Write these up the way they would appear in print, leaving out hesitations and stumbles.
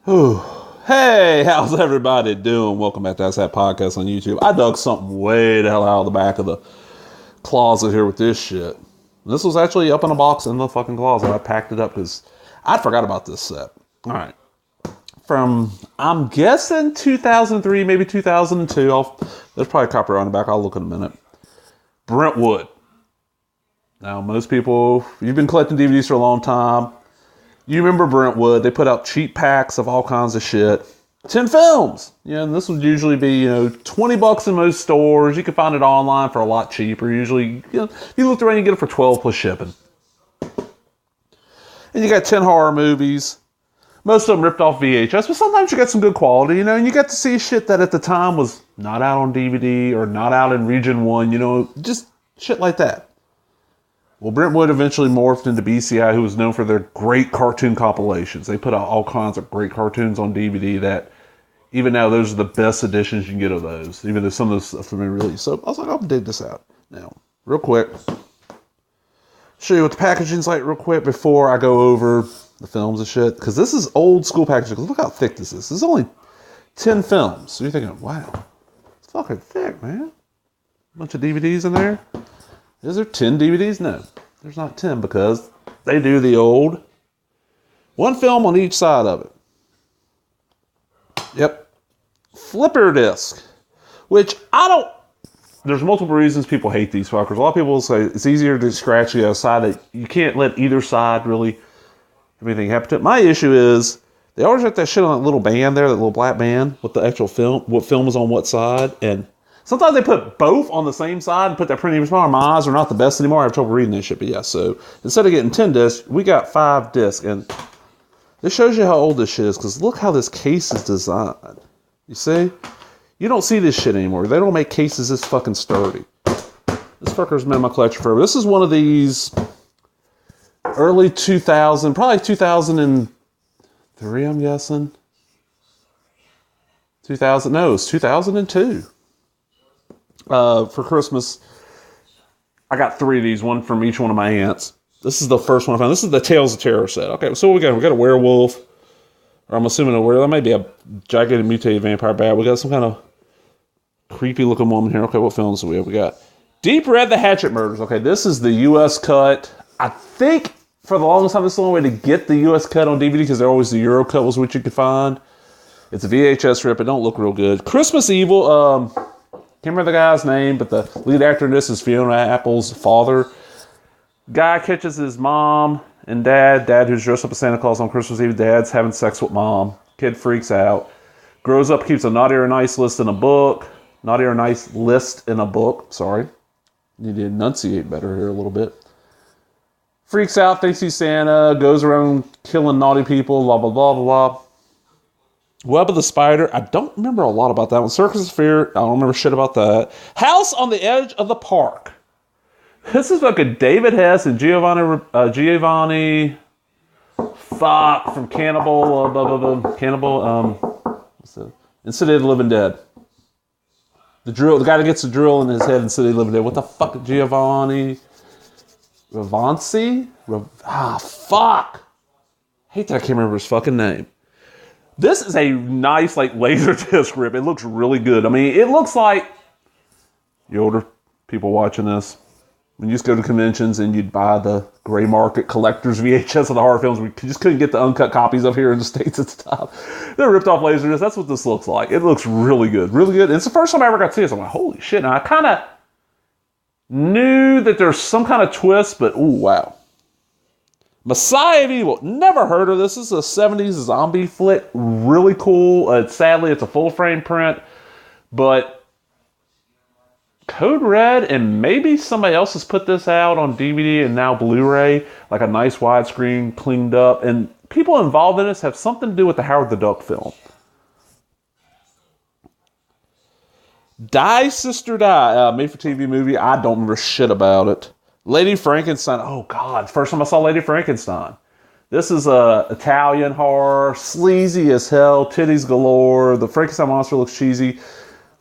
Whew. Hey, how's everybody doing? Welcome back to That's That Podcast on YouTube. I dug something way the hell out of the back of the closet here with this shit. This was actually up in a box in the fucking closet. I packed it up because I forgot about this set. All right. From, I'm guessing 2003, maybe 2002. There's probably a copyright on the back. I'll look in a minute. Brentwood. Now, most people, you've been collecting DVDs for a long time. You remember Brentwood. They put out cheap packs of all kinds of shit. 10 films. Yeah, and this would usually be, $20 in most stores. You can find it online for a lot cheaper. Usually, if you look around, you get it for $12 plus shipping. And you got 10 horror movies. Most of them ripped off VHS, but sometimes you get some good quality, and you get to see shit that at the time was not out on DVD or not out in Region 1, just shit like that. Well, Brentwood eventually morphed into BCI, who was known for their great cartoon compilations. They put out all kinds of great cartoons on DVD that, even now, those are the best editions you can get of those, even though some of those stuff have been released. So I was like, I'll dig this out. Now, real quick, show you what the packaging's like real quick before I go over the films and shit. Because this is old school packaging. Look how thick this is. This is only 10 films. So you're thinking, wow, it's fucking thick, man. Bunch of DVDs in there. Is there 10 DVDs? No, there's not 10 because they do the old one film on each side of it. Yep. Flipper disc, which there's multiple reasons people hate these fuckers. A lot of people say it's easier to scratch the other side. That you can't let either side really have anything happen to it. My issue is they always have that shit on that little band there, that little black band with the actual film, what film is on what side, and sometimes they put both on the same side and put that printing smaller. My eyes are not the best anymore. I have trouble reading this shit. But yeah, so instead of getting 10 discs, we got 5 discs. And this shows you how old this shit is, because look how this case is designed. You see? You don't see this shit anymore. They don't make cases this fucking sturdy. This fucker's been in my collection forever. This is one of these early 2000, probably 2003, I'm guessing. It's 2002. For Christmas, I got 3 of these, one from each one of my aunts. This is the first one I found. This is the Tales of Terror set. Okay, so what we got? We got a werewolf, or I'm assuming a werewolf. That might be a gigantic mutated vampire bat. We got some kind of creepy looking woman here. Okay, what films do we have? We got Deep Red, The Hatchet Murders. Okay, this is the U.S. cut. I think for the longest time, this is the only way to get the U.S. cut on DVD, because they're always the Euro cut was what you could find. It's a VHS rip. It don't look real good. Christmas Evil. Can't remember the guy's name, but the lead actor in this is Fiona Apple's father. Guy catches his mom and dad who's dressed up as Santa Claus on Christmas Eve. Dad's having sex with mom. Kid freaks out. Grows up, keeps a naughty or nice list in a book. Sorry. Need to enunciate better here a little bit. Freaks out, thinks he's Santa, goes around killing naughty people, blah, blah, blah, blah, blah. Web of the Spider. I don't remember a lot about that one. Circus of Fear. I don't remember shit about that. House on the Edge of the Park. This is fucking David Hess and Giovanni from in City of the Living Dead. The guy that gets the drill in his head in City of the Living Dead. What the fuck? Giovanni Ravanci? Fuck. I hate that I can't remember his fucking name. This is a nice, laser disc rip. It looks really good. I mean, it looks like the older people watching this, when you just go to conventions and you'd buy the gray market collector's VHS of the horror films, we just couldn't get the uncut copies up here in the States at the time. They're ripped off laser discs. That's what this looks like. It looks really good. Really good. And it's the first time I ever got to see this. I'm like, holy shit. And I kind of knew that there's some kind of twist, but ooh, wow. Messiah of Evil. Never heard of this. This is a 70s zombie flick. Really cool. Sadly, it's a full-frame print. But Code Red and maybe somebody else has put this out on DVD and now Blu-ray. Like a nice widescreen, cleaned up. And people involved in this have something to do with the Howard the Duck film. Die, Sister Die. Made-for-TV movie. I don't remember shit about it. Lady Frankenstein. Oh, God. First time I saw Lady Frankenstein. This is a Italian horror. Sleazy as hell. Titties galore. The Frankenstein monster looks cheesy.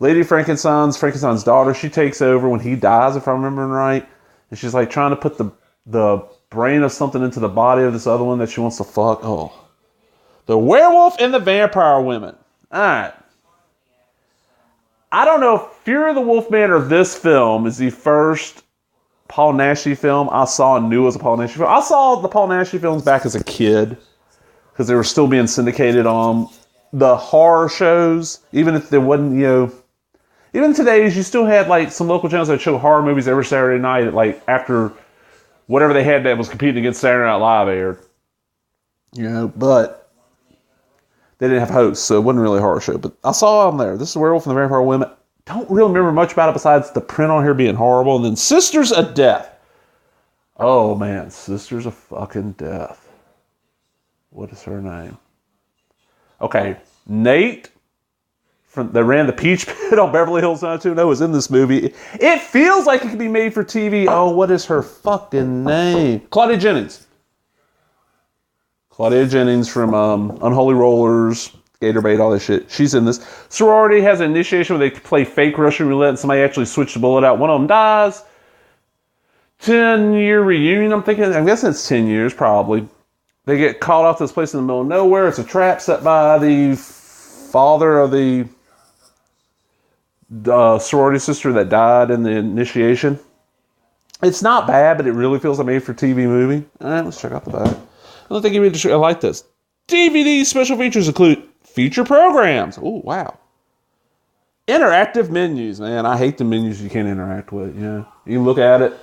Lady Frankenstein's daughter. She takes over when he dies, if I'm remembering right. And she's like trying to put the brain of something into the body of this other one that she wants to fuck. Oh. The Werewolf and the Vampire Women. All right. I don't know if Fear of the Wolfman or this film is the first Paul Naschy film I saw and knew was a Paul Naschy film. I saw the Paul Naschy films back as a kid because they were still being syndicated on the horror shows. Even if there wasn't, even today's, you still had like some local channels that show horror movies every Saturday night, like after whatever they had that was competing against Saturday Night Live aired. But they didn't have hosts, so it wasn't really a horror show. But I saw them there. This is Werewolf and the Vampire Women. Don't really remember much about it besides the print on here being horrible. And then Sisters of Death. Oh, man. Sisters of fucking Death. What is her name? Okay. Nate, that ran the Peach Pit on Beverly Hills 90210, was in this movie. It feels like it could be made for TV. Oh, what is her fucking name? Claudia Jennings. Claudia Jennings from Unholy Rollers, Gator Bait, all this shit. She's in this. Sorority has an initiation where they play fake Russian roulette and somebody actually switched the bullet out. One of them dies. 10-year reunion, I'm guessing it's 10 years, probably. They get called off to this place in the middle of nowhere. It's a trap set by the father of the sorority sister that died in the initiation. It's not bad, but it really feels like a made-for-TV movie. All right, let's check out the back. I don't think I like this. DVD special features include feature programs. Oh, wow. Interactive menus, man. I hate the menus you can't interact with. You can look at it.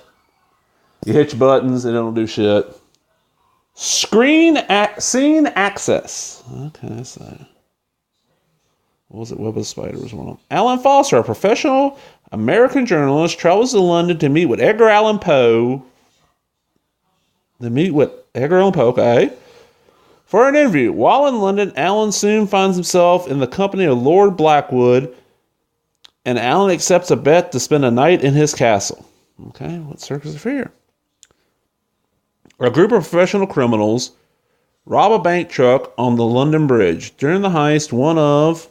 You hit your buttons and it'll do shit. Scene access. Okay, so what was it? Web of Spider was one of them. Alan Foster, a professional American journalist, travels to London to meet with Edgar Allan Poe. Okay. For an interview. While in London, Alan soon finds himself in the company of Lord Blackwood, and Alan accepts a bet to spend a night in his castle. Okay, what circus of fear? A group of professional criminals rob a bank truck on the London Bridge. During the heist, one of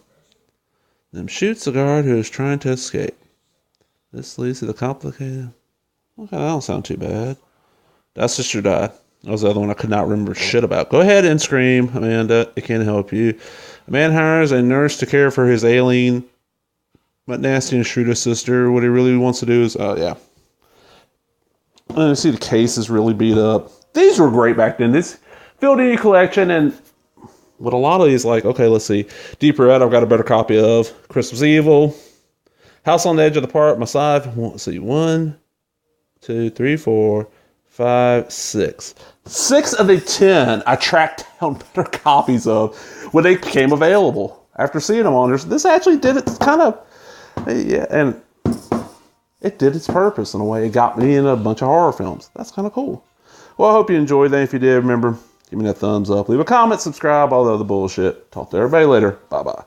them shoots the guard who is trying to escape. This leads to the complicated... Okay, that don't sound too bad. That sister died. That was the other one I could not remember shit about. Go ahead and scream, Amanda. It can't help you. A man hires a nurse to care for his ailing, but nasty and shrewd sister. What he really wants to do is... Oh, yeah. And you see the case is really beat up. These were great back then. This filled in your collection, and with a lot of these, like, okay, let's see. Deep Red, I've got a better copy of. Christmas Evil. House on the Edge of the Park, Messiah. Let's see. 1, 2, 3, 4... 5, 6. 6 of the 10 I tracked down better copies of when they became available. After seeing them on this actually did it kind of, yeah, and it did its purpose in a way. It got me in a bunch of horror films. That's kind of cool. Well, I hope you enjoyed that. If you did, remember, give me that thumbs up. Leave a comment, subscribe, all the other bullshit. Talk to everybody later. Bye-bye.